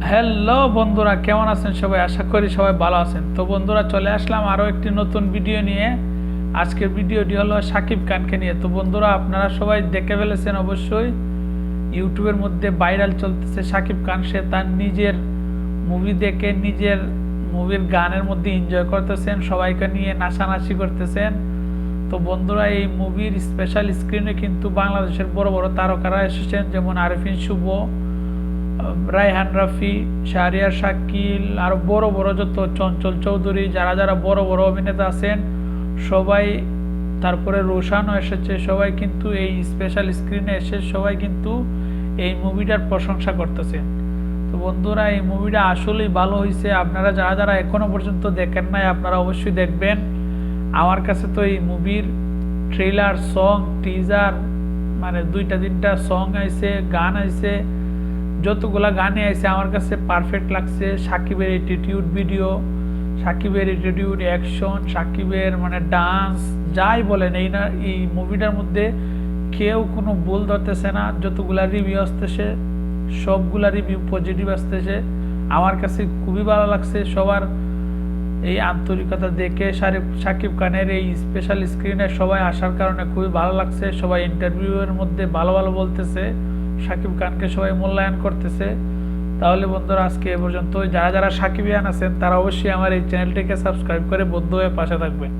Hello বন্ধুরা, কেমন আছেন সবাই? আশা করি সবাই ভালো আছেন। তো বন্ধুরা, চলে আসলাম আরও একটি নতুন ভিডিও নিয়ে। আজকের ভিডিওটি হলো শাকিব খানকে নিয়ে। তো বন্ধুরা, আপনারা সবাই দেখে ফেলেছেন অবশ্যই, ইউটিউবের মধ্যে ভাইরাল চলতেছে শাকিব খান। সে তার নিজের মুভি দেখে নিজের মুভির গানের মধ্যে এনজয় করতেছেন, সবাইকে নিয়ে নাচানাচি করতেছেন। তো বন্ধুরা, এই মুভির স্পেশাল স্ক্রিনে কিন্তু বাংলাদেশের বড় বড় তারকারা এসেছেন, যেমন আরিফিন শুভ, রায়হান রাফি, শাহরিয়ার শাকিল, আর বড় বড় যত চঞ্চল চৌধুরী, যারা যারা বড় বড় অভিনেতা আছেন সবাই, তারপরে রোশানও এসেছে। সবাই কিন্তু এই স্পেশাল স্ক্রিনে এসে সবাই কিন্তু এই মুভিটার প্রশংসা করতেছেন। তো বন্ধুরা, এই মুভিটা আসলেই ভালো হয়েছে। আপনারা যারা যারা এখনো পর্যন্ত দেখেন নাই, আপনারা অবশ্যই দেখবেন। আমার কাছে তো এই মুভির ট্রেলার, সং, টিজার, মানে দুইটা তিনটা সং আইছে, গান আইছে, যতগুলা গানে আইছে আমার কাছে পারফেক্ট লাগছে। সাকিবের অ্যাটিটিউড ভিডিও, সাকিবের অ্যাটিটিউড, অ্যাকশন, সাকিবের মানে ডান্স, যাই বলেন, এই মুভিটার মধ্যে কেউ কোনো ভুল ধরতেছে না। যতগুলা রিভিউ আসতেছে সবগুলা রিভিউ পজিটিভ আসতেছে। আমার কাছে খুবই ভালো লাগছে। সবার এই আন্তরিকতা দেখে শাকিব খানের এই স্পেশাল স্ক্রিনে সবাই আসার কারণে খুবই ভালো লাগছে। সবাই ইন্টারভিউয়ের মধ্যে ভালো ভালো বলতেছে, শাকিব খানকে সবাই মূল্যায়ন করতেছে। তাহলে বন্ধুরা, আজকে এ পর্যন্ত। যারা যারা সাকিবিয়ান আছেন তারা অবশ্যই আমার এই চ্যানেলটিকে সাবস্ক্রাইব করে বন্ধু হয়ে পাশে থাকবেন।